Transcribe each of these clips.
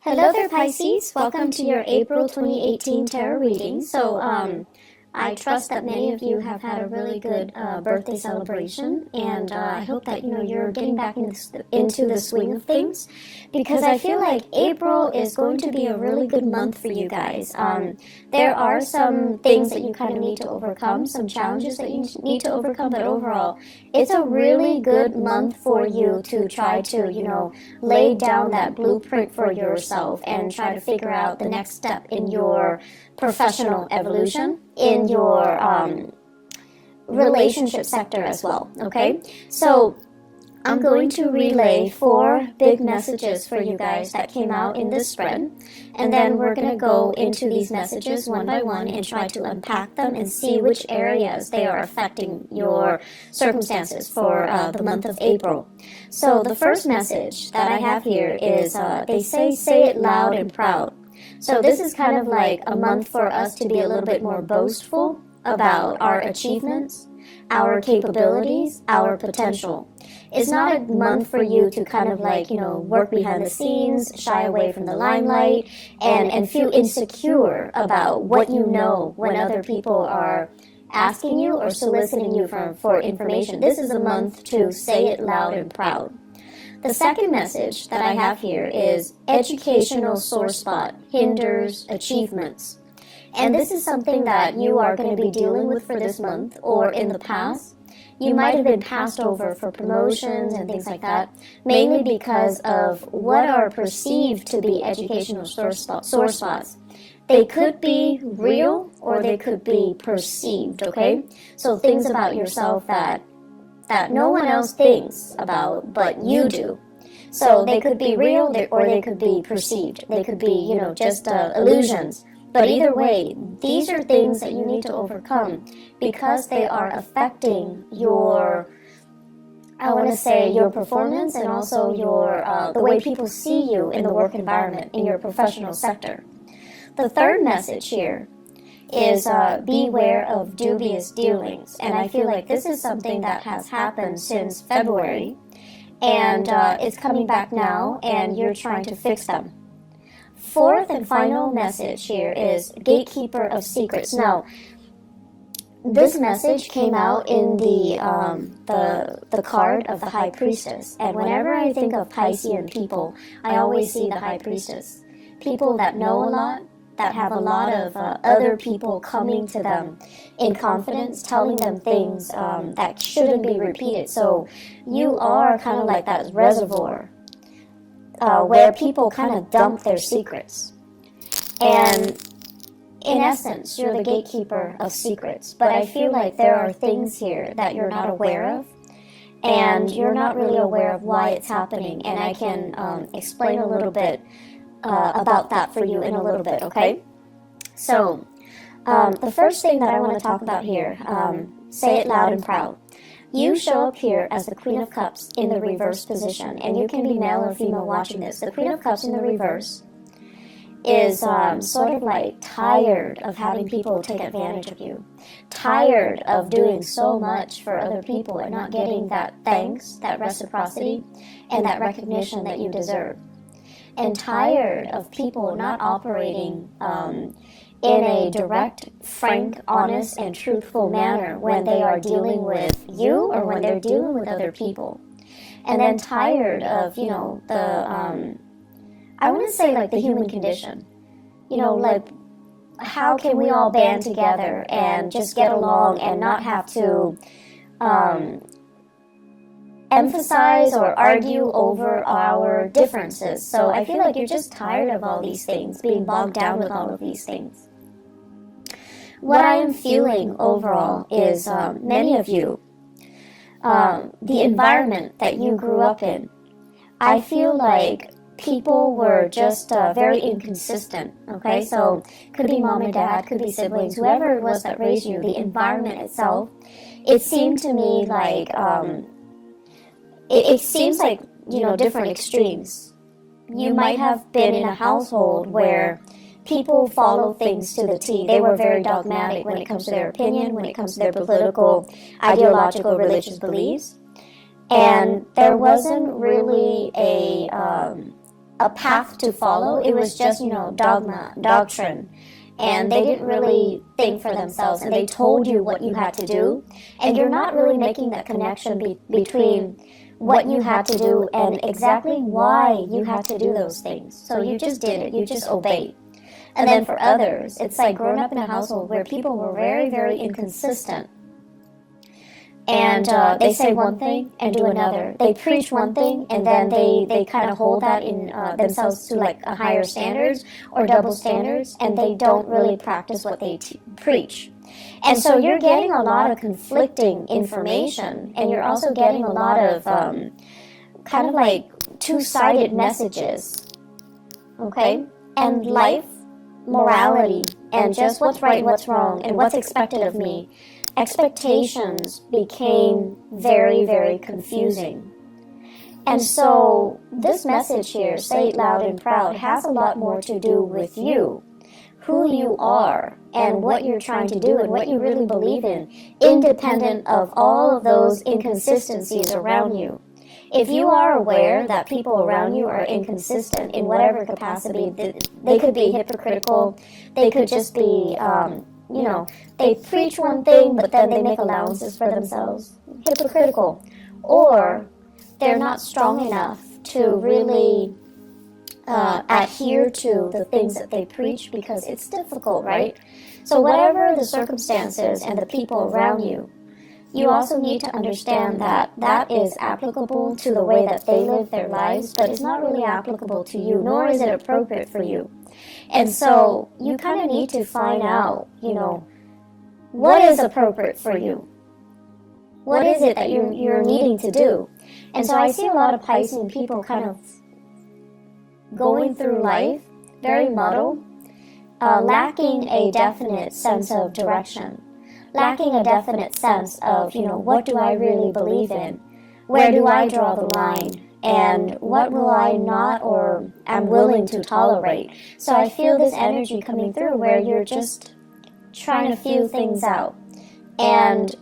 Hello there, Pisces. Welcome to your April 2018 tarot reading. I trust that many of you have had a really good birthday celebration, and I hope that you're getting back into the swing of things, because I feel like April is going to be a really good month for you guys. There are some things that you kind of need to overcome, some challenges that you need to overcome, but overall, it's a really good month for you to try to lay down that blueprint for yourself and try to figure out the next step in your professional evolution, in your relationship sector as well, okay? So I'm going to relay 4 big messages for you guys that came out in this spread, and then we're going to go into these messages one by one and try to unpack them and see which areas they are affecting your circumstances for the month of April. So the first message that I have here is they say it loud and proud. So this is kind of like a month for us to be a little bit more boastful about our achievements, our capabilities, our potential. It's not a month for you to kind of work behind the scenes, shy away from the limelight, and feel insecure about what you know when other people are asking you or soliciting you for information. This is a month to say it loud and proud. The second message that I have here is educational sore spot hinders achievements. And this is something that you are going to be dealing with for this month, or in the past. You might have been passed over for promotions and things like that, mainly because of what are perceived to be educational sore spots. They could be real or they could be perceived, okay? So things about yourself that no one else thinks about, but you do. So they could be real or they could be perceived. They could be, just illusions. But either way, these are things that you need to overcome because they are affecting your performance and also the way people see you in the work environment, in your professional sector. The third message here is beware of dubious dealings. And I feel like this is something that has happened since February, and it's coming back now, and you're trying to fix them. Fourth and final message here is gatekeeper of secrets. Now, this message came out in the card of the High Priestess, and whenever I think of Piscean people, I always see the High Priestess. People that know a lot, that have a lot of other people coming to them in confidence, telling them things that shouldn't be repeated. So you are kind of like that reservoir where people kind of dump their secrets. And in essence, you're the gatekeeper of secrets. But I feel like there are things here that you're not aware of, and you're not really aware of why it's happening. And I can explain a little bit about that for you in a little bit, okay? So, the first thing that I want to talk about here, say it loud and proud. You show up here as the Queen of Cups in the reverse position, and you can be male or female watching this. The Queen of Cups in the reverse is sort of like tired of having people take advantage of you, tired of doing so much for other people and not getting that thanks, that reciprocity, and that recognition that you deserve. And tired of people not operating in a direct, frank, honest, and truthful manner when they are dealing with you or when they're dealing with other people. And then tired of, I want to say like the human condition. How can we all band together and just get along and not have to emphasize or argue over our differences? So I feel like you're just tired of all these things, being bogged down with all of these things. What I am feeling overall is many of you, the environment that you grew up in, I feel like people were just very inconsistent, okay? So could be mom and dad, could be siblings, whoever it was that raised you, the environment itself, it seemed to me like it seems like, different extremes. You might have been in a household where people follow things to the T. They were very dogmatic when it comes to their opinion, when it comes to their political, ideological, religious beliefs. And there wasn't really a path to follow. It was just, dogma, doctrine. And they didn't really think for themselves, and they told you what you had to do. And you're not really making that connection between what you had to do and exactly why you had to do those things. So you just did it. You just obeyed. And then for others, it's like growing up in a household where people were very, very inconsistent. And they say one thing and do another. They preach one thing and then they kind of hold that in themselves to like a higher standards or double standards, and they don't really practice what they preach. And so you're getting a lot of conflicting information, and you're also getting a lot of kind of like two-sided messages. Okay? And life, morality, and just what's right and what's wrong and what's expected of me. Expectations became very, very confusing. And so this message here, Say It Loud and Proud, has a lot more to do with you, who you are, and what you're trying to do and what you really believe in, independent of all of those inconsistencies around you. If you are aware that people around you are inconsistent in whatever capacity, they could be hypocritical, they could just be they preach one thing, but then they make allowances for themselves. Hypocritical. Or they're not strong enough to really adhere to the things that they preach because it's difficult, right? So whatever the circumstances and the people around you, you also need to understand that that is applicable to the way that they live their lives, but it's not really applicable to you, nor is it appropriate for you. And so you kind of need to find out, what is appropriate for you? What is it that you're needing to do? And so I see a lot of Pisces people kind of going through life very muddled, lacking a definite sense of direction, lacking a definite sense of, what do I really believe in? Where do I draw the line? And what will I not or am willing to tolerate? So I feel this energy coming through where you're just trying to feel things out. And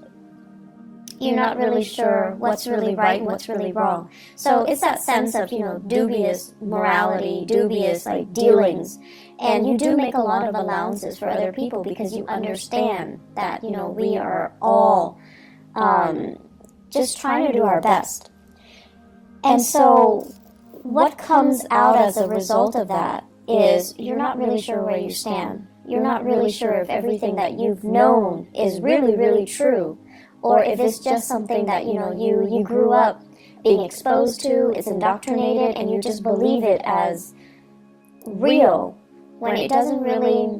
you're not really sure what's really right and what's really wrong. So it's that sense of, dubious morality, dubious like dealings. And you do make a lot of allowances for other people because you understand that, we are all just trying to do our best. And so what comes out as a result of that is you're not really sure where you stand. You're not really sure if everything that you've known is really, really true, or if it's just something that, you grew up being exposed to, it's indoctrinated, and you just believe it as real when it doesn't really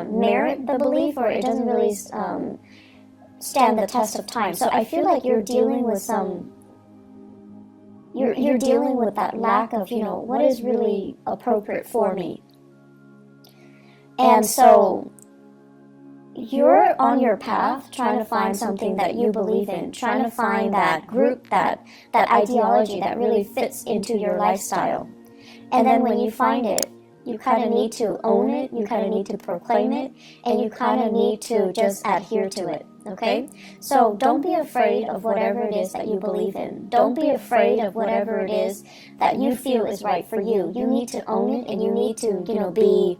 merit the belief, or it doesn't really stand the test of time. So I feel like you're dealing with you're dealing with that lack of, what is really appropriate for me. And so you're on your path trying to find something that you believe in, trying to find that group, that ideology that really fits into your lifestyle. And then when you find it, you kind of need to own it, you kind of need to proclaim it, and you kind of need to just adhere to it. Okay? So don't be afraid of whatever it is that you believe in. Don't be afraid of whatever it is that you feel is right for you. You need to own it, and you need to, be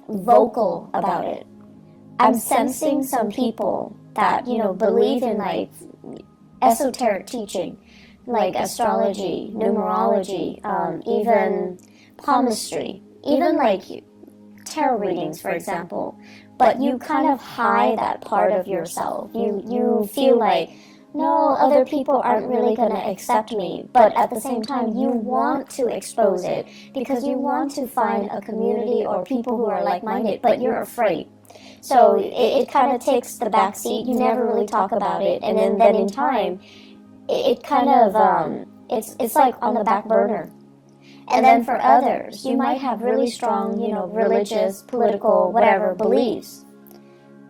vocal about it. I'm sensing some people that, believe in like esoteric teaching, like astrology, numerology, even palmistry, even like tarot readings, for example. But you kind of hide that part of yourself. You feel like, no, other people aren't really going to accept me. But at the same time, you want to expose it because you want to find a community or people who are like-minded, but you're afraid. So it kind of takes the back seat. You never really talk about it. And then in time, it kind of, it's like on the back burner. And then for others, you might have really strong, religious, political, whatever beliefs.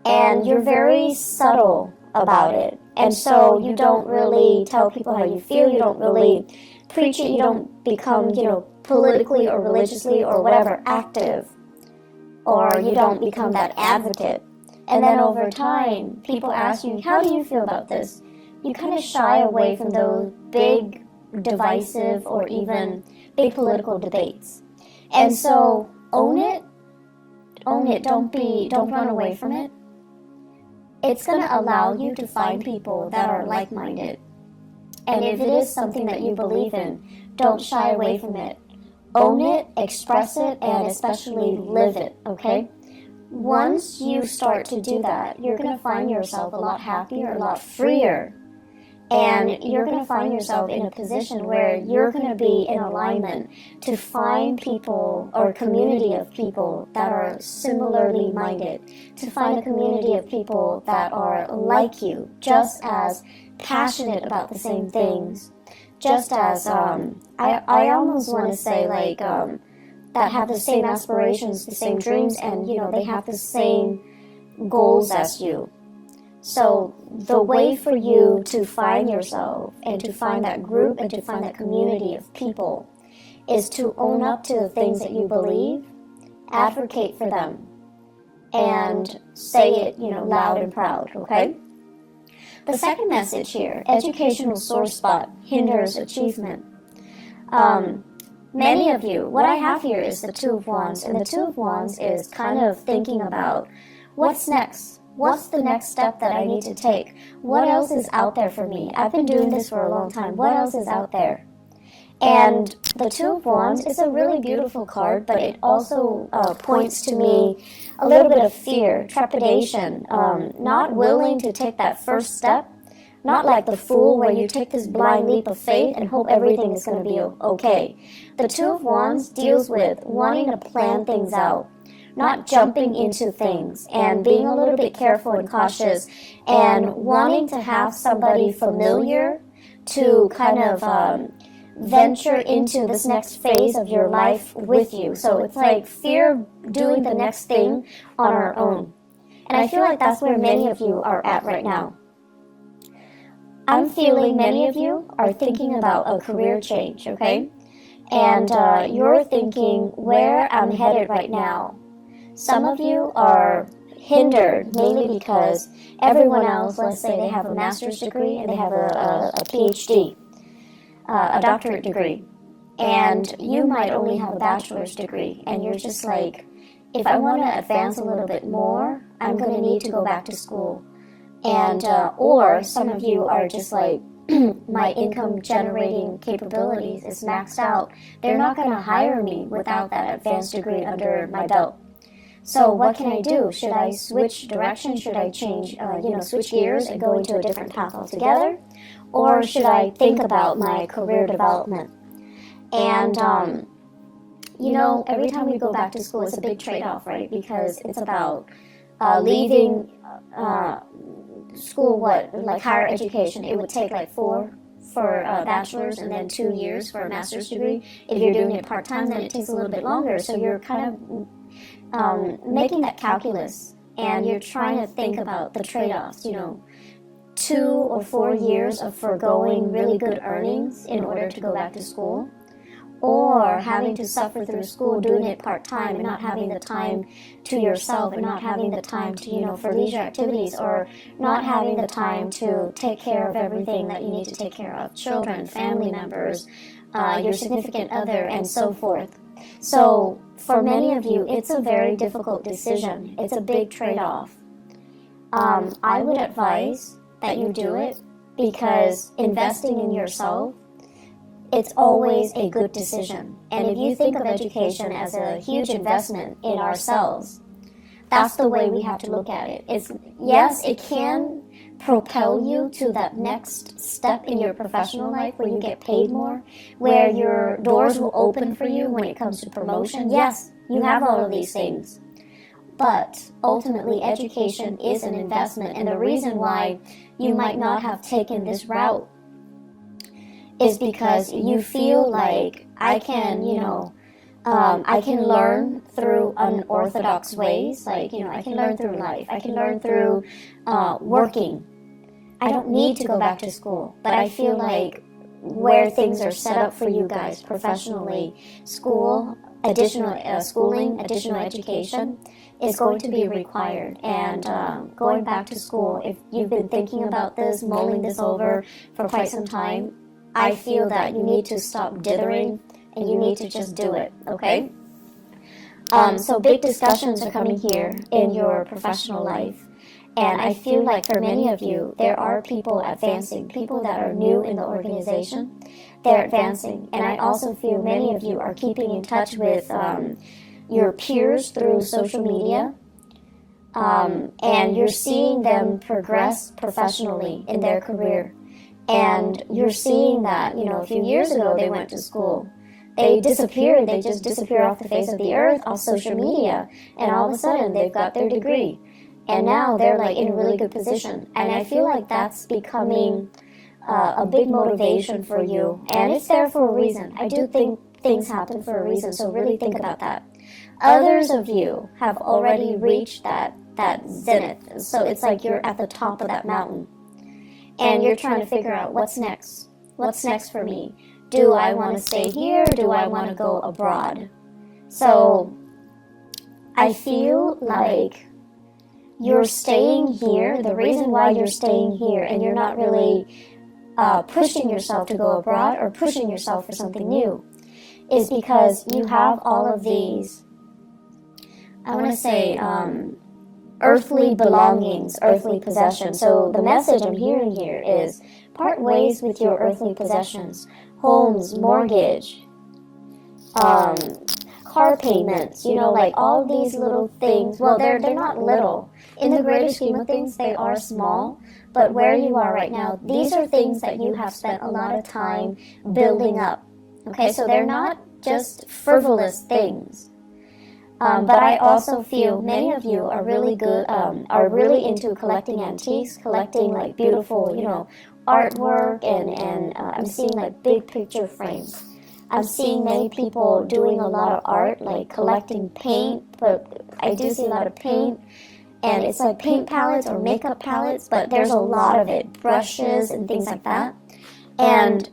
And you're very subtle about it. And so you don't really tell people how you feel. You don't really preach it. You don't become, politically or religiously or whatever active. Or you don't become that advocate. And then over time, people ask you, how do you feel about this? You kind of shy away from those big, divisive, or even big political debates. And so own it, don't run away from it. It's going to allow you to find people that are like-minded. And if it is something that you believe in, don't shy away from it. Own it, express it, and especially live it, okay? Once you start to do that, you're going to find yourself a lot happier, a lot freer. And you're going to find yourself in a position where you're going to be in alignment to find people or a community of people that are similarly minded, to find a community of people that are like you, just as passionate about the same things, just as, I almost want to say like, that have the same aspirations, the same dreams, and, you know, they have the same goals as you. So the way for you to find yourself and to find that group and to find that community of people is to own up to the things that you believe, advocate for them, and say it, you know, loud and proud, okay? The second message here, educational sore spot hinders achievement. Many of you, what I have here is the Two of Wands, and the Two of Wands is kind of thinking about what's next. What's the next step that I need to take? What else is out there for me? I've been doing this for a long time. What else is out there? And the Two of Wands is a really beautiful card, but it also points to me a little bit of fear, trepidation, not willing to take that first step, not like the Fool where you take this blind leap of faith and hope everything is going to be okay. The Two of Wands deals with wanting to plan things out, not jumping into things and being a little bit careful and cautious and wanting to have somebody familiar to kind of venture into this next phase of your life with you. So it's like fear of doing the next thing on our own. And I feel like that's where many of you are at right now. I'm feeling many of you are thinking about a career change, okay? And you're thinking where I'm headed right now. Some of you are hindered mainly because everyone else, let's say they have a master's degree and they have a PhD, a doctorate degree, and you might only have a bachelor's degree, and you're just like, if I want to advance a little bit more, I'm going to need to go back to school. And or some of you are just like, my income generating capabilities is maxed out. They're not going to hire me without that advanced degree under my belt. So what can I do? Should I switch direction? Should I change, switch gears and go into a different path altogether? Or should I think about my career development? And, every time we go back to school, it's a big trade-off, right? Because it's about leaving school, like higher education. It would take like 4 for a bachelor's and then 2 years for a master's degree. If you're doing it part-time, then it takes a little bit longer. So you're kind of making that calculus, and you're trying to think about the trade-offs, 2 or 4 years of foregoing really good earnings in order to go back to school, or having to suffer through school doing it part-time and not having the time to yourself and not having the time to, for leisure activities, or not having the time to take care of everything that you need to take care of, children, family members, your significant other, and so forth. So for many of you, it's a very difficult decision. It's a big trade-off. I would advise that you do it because investing in yourself, it's always a good decision. And if you think of education as a huge investment in ourselves, that's the way we have to look at it. Yes, it can propel you to that next step in your professional life where you get paid more, where your doors will open for you when it comes to promotion. Yes, you have all of these things. But ultimately, education is an investment. And the reason why you might not have taken this route is because you feel like I can learn through unorthodox ways. Like, I can learn through life. I can learn through working. I don't need to go back to school. But I feel like where things are set up for you guys professionally, school, additional schooling, additional education is going to be required. And going back to school, if you've been thinking about this, mulling this over for quite some time, I feel that you need to stop dithering and you need to just do it, okay? So big discussions are coming here in your professional life. And I feel like for many of you, there are people advancing, people that are new in the organization. They're advancing. And I also feel many of you are keeping in touch with your peers through social media. And you're seeing them progress professionally in their career. And you're seeing that, a few years ago they went to school. They disappeared. They just disappear off the face of the earth, off social media. And all of a sudden, they've got their degree. And now they're like in a really good position. And I feel like that's becoming a big motivation for you. And it's there for a reason. I do think things happen for a reason, so really think about that. Others of you have already reached that zenith. So it's like you're at the top of that mountain. And you're trying to figure out what's next. What's next for me? Do I want to stay here? Do I want to go abroad? So I feel like you're staying here. The reason why you're staying here and you're not really pushing yourself to go abroad or pushing yourself for something new is because you have all of these, I want to say, earthly belongings, earthly possessions. So the message I'm hearing here is part ways with your earthly possessions. Homes, mortgage, car payments, like all these little things. Well, they're not little. In the greater scheme of things, they are small. But where you are right now, these are things that you have spent a lot of time building up. Okay, so they're not just frivolous things. But I also feel many of you are really good, are really into collecting antiques, collecting like beautiful, artwork, and I'm seeing like big picture frames. I'm seeing many people doing a lot of art, like collecting paint, but I do see a lot of paint, and it's like paint palettes or makeup palettes, but there's a lot of it, brushes and things like that. And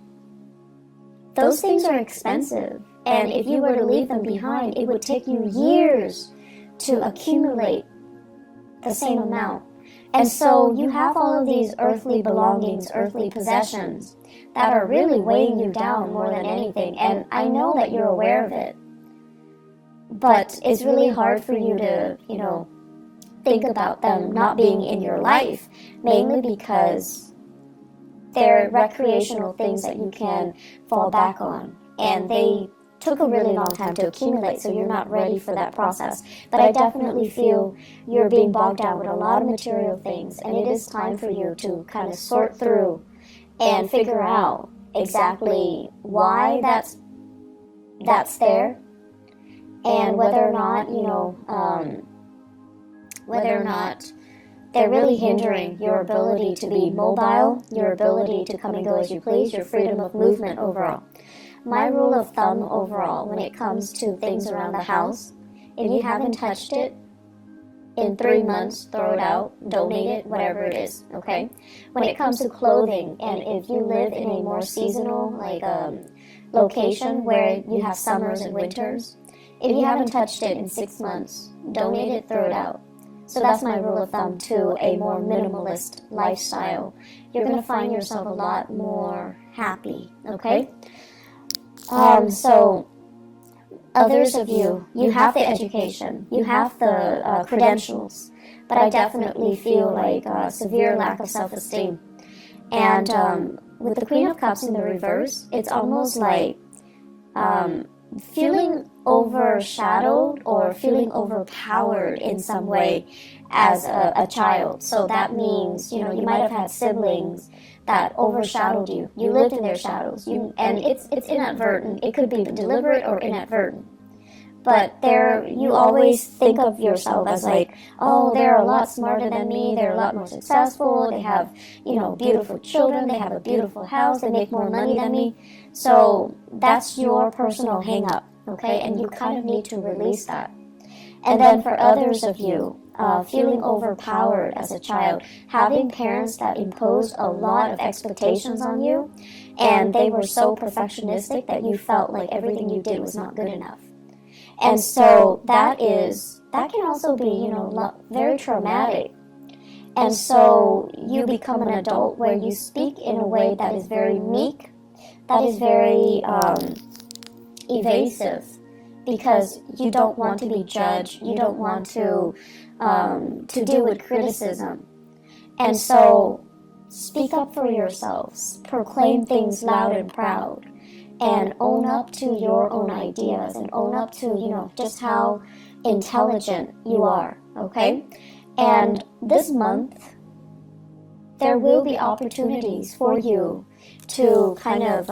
those things are expensive. And if you were to leave them behind, it would take you years to accumulate the same amount. And so you have all of these earthly belongings, earthly possessions that are really weighing you down more than anything. And I know that you're aware of it. But it's really hard for you to, think about them not being in your life, mainly because they're recreational things that you can fall back on. And they took a really long time to accumulate, so you're not ready for that process. But I definitely feel you're being bogged down with a lot of material things, and it is time for you to kind of sort through and figure out exactly why that's there, and whether or not, whether or not they're really hindering your ability to be mobile, your ability to come and go as you please, your freedom of movement overall. My rule of thumb overall when it comes to things around the house, if you haven't touched it in 3 months, throw it out, donate it, whatever it is, okay? When it comes to clothing, and if you live in a more seasonal location where you have summers and winters, if you haven't touched it in 6 months, donate it, throw it out. So that's my rule of thumb to a more minimalist lifestyle. You're going to find yourself a lot more happy, okay? So others of you, you have the education, you have the credentials, but I definitely feel like a severe lack of self-esteem. And with the Queen of Cups in the reverse, it's almost like feeling overshadowed or feeling overpowered in some way as a child. So that means, you might have had siblings that overshadowed you. You lived in their shadows. And it's inadvertent. It could be deliberate or inadvertent. But you always think of yourself as like, oh, they're a lot smarter than me. They're a lot more successful. They have, beautiful children. They have a beautiful house. They make more money than me. So that's your personal hang-up, okay? And you kind of need to release that. And then for others of you, feeling overpowered as a child, having parents that imposed a lot of expectations on you, and they were so perfectionistic that you felt like everything you did was not good enough. And so that can also be, very traumatic. And so you become an adult where you speak in a way that is very meek, that is very evasive because you don't want to be judged. You don't want to deal with criticism. And so speak up for yourselves. Proclaim things loud and proud. And own up to your own ideas. And own up to, you know, just how intelligent you are. Okay? And this month, there will be opportunities for you to kind of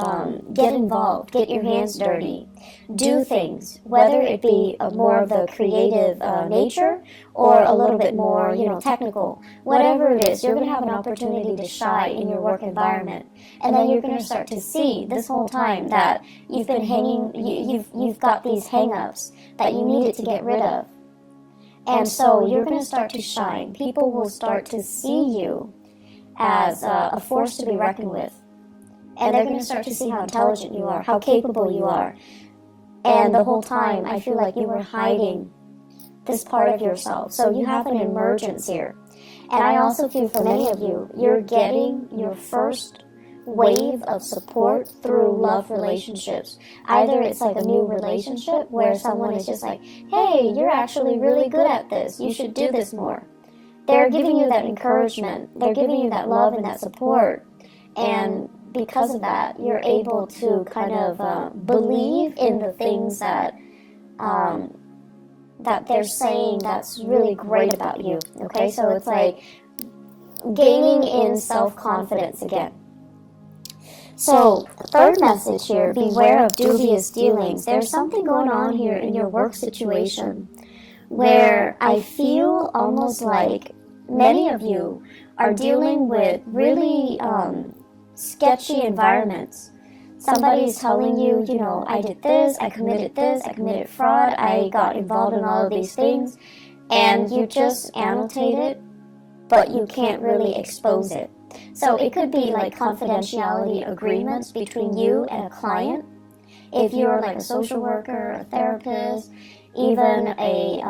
get involved, get your hands dirty, do things, whether it be more of the creative nature or a little bit more, you know, technical. Whatever it is, you're going to have an opportunity to shine in your work environment. And then you're going to start to see this whole time that you've been hanging, you've got these hang-ups that you needed to get rid of. And so you're going to start to shine. People will start to see you as a force to be reckoned with. And they're going to start to see how intelligent you are, how capable you are. And the whole time, I feel like you were hiding this part of yourself. So you have an emergence here. And I also feel for many of you, you're getting your first wave of support through love relationships. Either it's like a new relationship where someone is just like, hey, you're actually really good at this. You should do this more. They're giving you that encouragement. They're giving you that love and that support. And because of that, you're able to kind of believe in the things that that they're saying that's really great about you. Okay, so it's like gaining in self-confidence again. So, third message here, beware of dubious dealings. There's something going on here in your work situation where I feel almost like many of you are dealing with really sketchy environments. Somebody's telling you, you know, I did this, I committed fraud, I got involved in all of these things, and you just annotate it, but you can't really expose it. So it could be like confidentiality agreements between you and a client. If you're like a social worker, a therapist, even a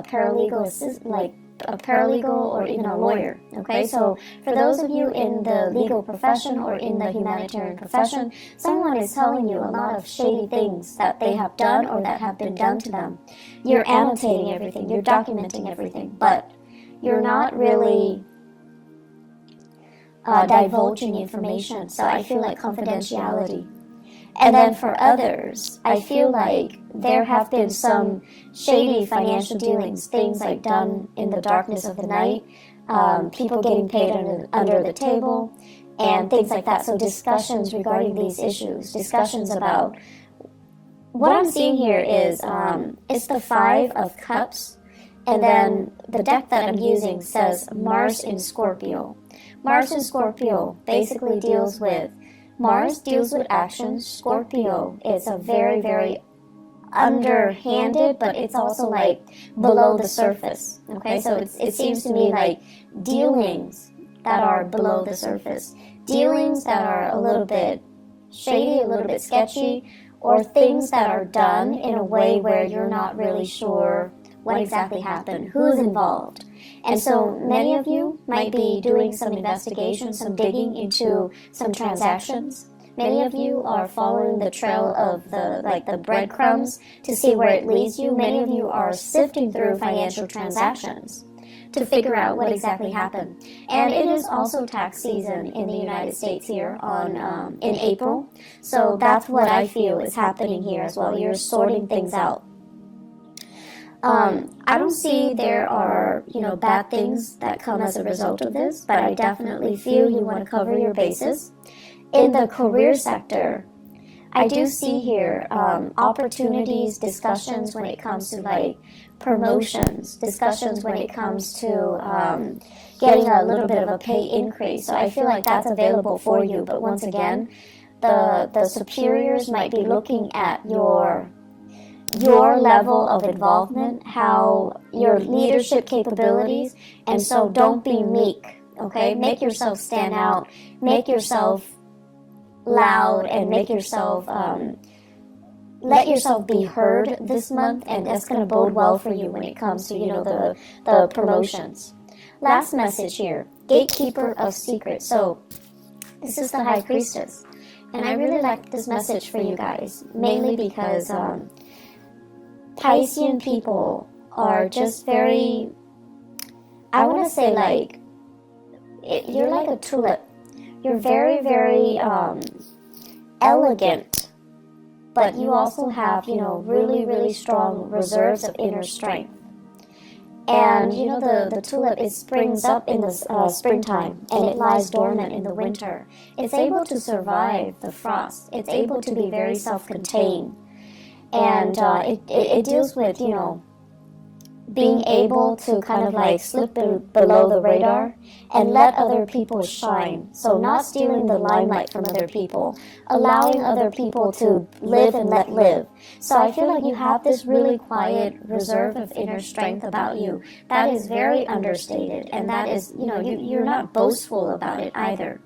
paralegal assistant, like a paralegal or even a lawyer. Okay, so for those of you in the legal profession or in the humanitarian profession, someone is telling you a lot of shady things that they have done or that have been done to them. You're annotating everything, you're documenting everything, but you're not really divulging information. So I feel like confidentiality. And then for others, I feel like there have been some shady financial dealings, things like done in the darkness of the night, people getting paid under the table, and things like that. So discussions regarding these issues, discussions about what I'm seeing here is it's the 5 of Cups, and then the deck that I'm using says Mars in Scorpio. Mars in Scorpio basically deals with Mars deals with action. Scorpio is a very, very underhanded, but it's also like below the surface. Okay, so it seems to me like dealings that are below the surface, dealings that are a little bit shady, a little bit sketchy, or things that are done in a way where you're not really sure what exactly happened, who's involved. And so many of you might be doing some investigation, some digging into some transactions. Many of you are following the trail of the breadcrumbs to see where it leads you. Many of you are sifting through financial transactions to figure out what exactly happened. And it is also tax season in the United States here in April. So that's what I feel is happening here as well. You're sorting things out. I don't see there are, bad things that come as a result of this, but I definitely feel you want to cover your bases. In the career sector, I do see here opportunities, discussions when it comes to like promotions, discussions when it comes to getting a little bit of a pay increase. So I feel like that's available for you. But once again, the superiors might be looking at your level of involvement, how your leadership capabilities, and so don't be meek, okay? Make yourself stand out, make yourself loud, and make yourself, let yourself be heard this month, and that's going to bode well for you when it comes to, the promotions. Last message here, gatekeeper of secrets. So this is the High Priestess. And I really like this message for you guys, mainly because Piscean people are just very, I want to say like, you're like a tulip. You're very, very elegant, but you also have, you know, really, really strong reserves of inner strength. And, you know, the tulip, it springs up in the springtime, and it lies dormant in the winter. It's able to survive the frost. It's able to be very self-contained. And it deals with, you know, being able to kind of like slip below the radar and let other people shine. So not stealing the limelight from other people, allowing other people to live and let live. So I feel like you have this really quiet reserve of inner strength about you that is very understated, and that is, you know, you're not boastful about it either.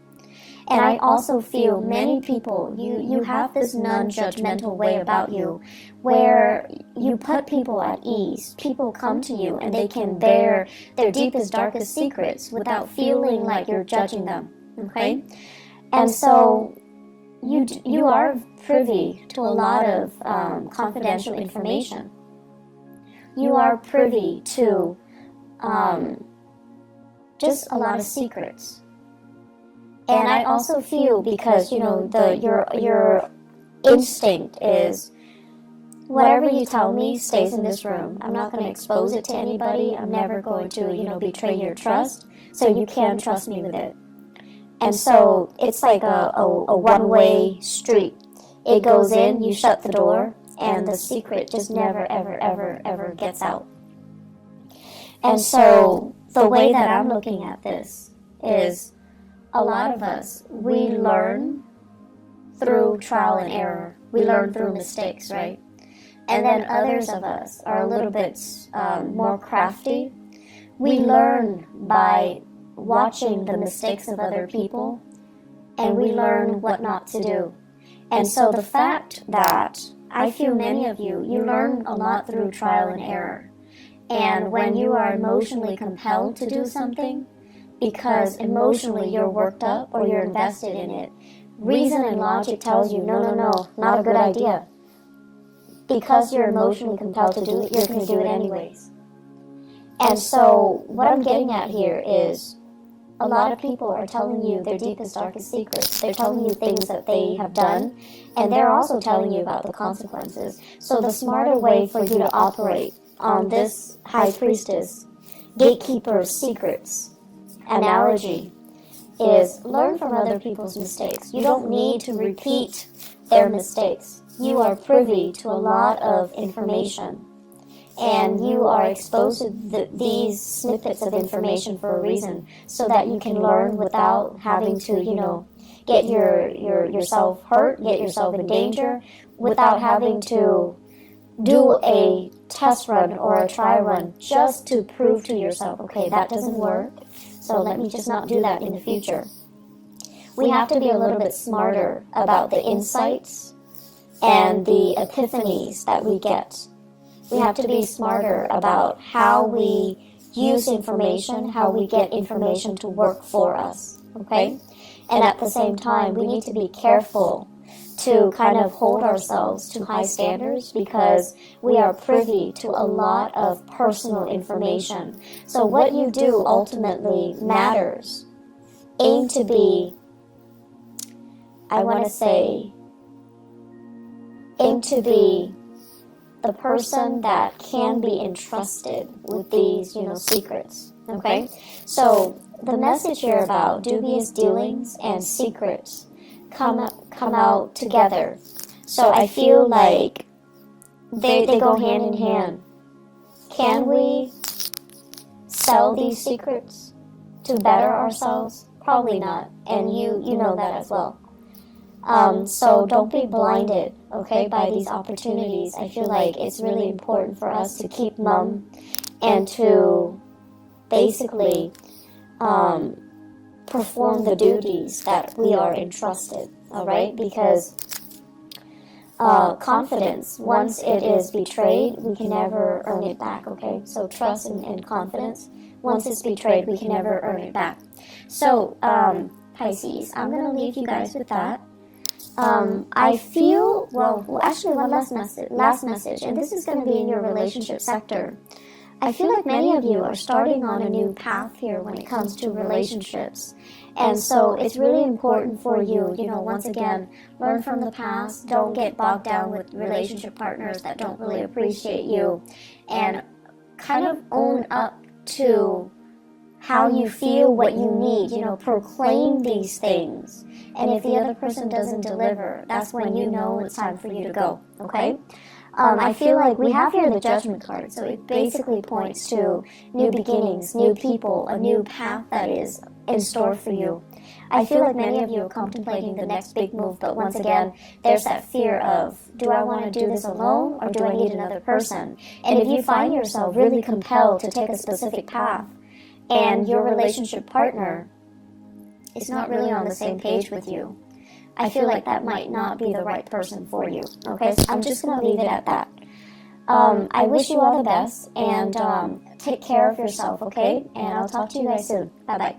And I also feel many people, you have this non-judgmental way about you where you put people at ease. People come to you and they can bear their deepest, darkest secrets without feeling like you're judging them, okay? And so you are privy to a lot of confidential information. You are privy to just a lot of secrets. And I also feel, because, you know, your instinct is whatever you tell me stays in this room. I'm not going to expose it to anybody. I'm never going to, you know, betray your trust. So you can trust me with it. And so it's like a one-way street. It goes in, you shut the door, and the secret just never, ever, ever, ever gets out. And so the way that I'm looking at this is, a lot of us, we learn through trial and error. We learn through mistakes, right? And then others of us are a little bit more crafty. We learn by watching the mistakes of other people, and we learn what not to do. And so the fact that I feel many of you learn a lot through trial and error. And when you are emotionally compelled to do something, because emotionally you're worked up or you're invested in it, reason and logic tells you, no, not a good idea. Because you're emotionally compelled to do it, you're going to do it anyways. And so what I'm getting at here is, a lot of people are telling you their deepest, darkest secrets. They're telling you things that they have done, and they're also telling you about the consequences. So the smarter way for you to operate on this high priestess, gatekeeper of secrets analogy is learn from other people's mistakes. You don't need to repeat their mistakes. You are privy to a lot of information, and you are exposed to these snippets of information for a reason, so that you can learn without having to, you know, get yourself hurt, get yourself in danger, without having to do a test run or a try run just to prove to yourself, okay, that doesn't work, so let me just not do that in the future. We have to be a little bit smarter about the insights and the epiphanies that we get. We have to be smarter about how we use information, how we get information to work for us, okay? And at the same time, we need to be careful to kind of hold ourselves to high standards, because we are privy to a lot of personal information. So what you do ultimately matters. Aim to be, aim to be the person that can be entrusted with these, you know, secrets, okay? So the message here about dubious dealings and secrets come out together. So I feel like they go hand in hand. Can we sell these secrets to better ourselves? Probably not, and you know that as well. So don't be blinded, okay, by these opportunities. I feel like it's really important for us to keep mum and to basically perform the duties that we are entrusted, all right? Because confidence, once it is betrayed, we can never earn it back, okay? So trust and confidence, once it's betrayed, we can never earn it back. So, Pisces, I'm going to leave you guys with that. I feel, well, actually one last message, and this is going to be in your relationship sector. I feel like many of you are starting on a new path here when it comes to relationships. And so it's really important for you, once again, learn from the past. Don't get bogged down with relationship partners that don't really appreciate you. And kind of own up to how you feel, what you need, proclaim these things. And if the other person doesn't deliver, that's when you know it's time for you to go, okay? I feel like we have here the Judgment card, so it basically points to new beginnings, new people, a new path that is in store for you. I feel like many of you are contemplating the next big move, but once again, there's that fear of, do I want to do this alone or do I need another person? And if you find yourself really compelled to take a specific path and your relationship partner is not really on the same page with you, I feel like that might not be the right person for you. Okay, so I'm just going to leave it at that. I wish you all the best, and take care of yourself, okay? And I'll talk to you guys soon. Bye-bye.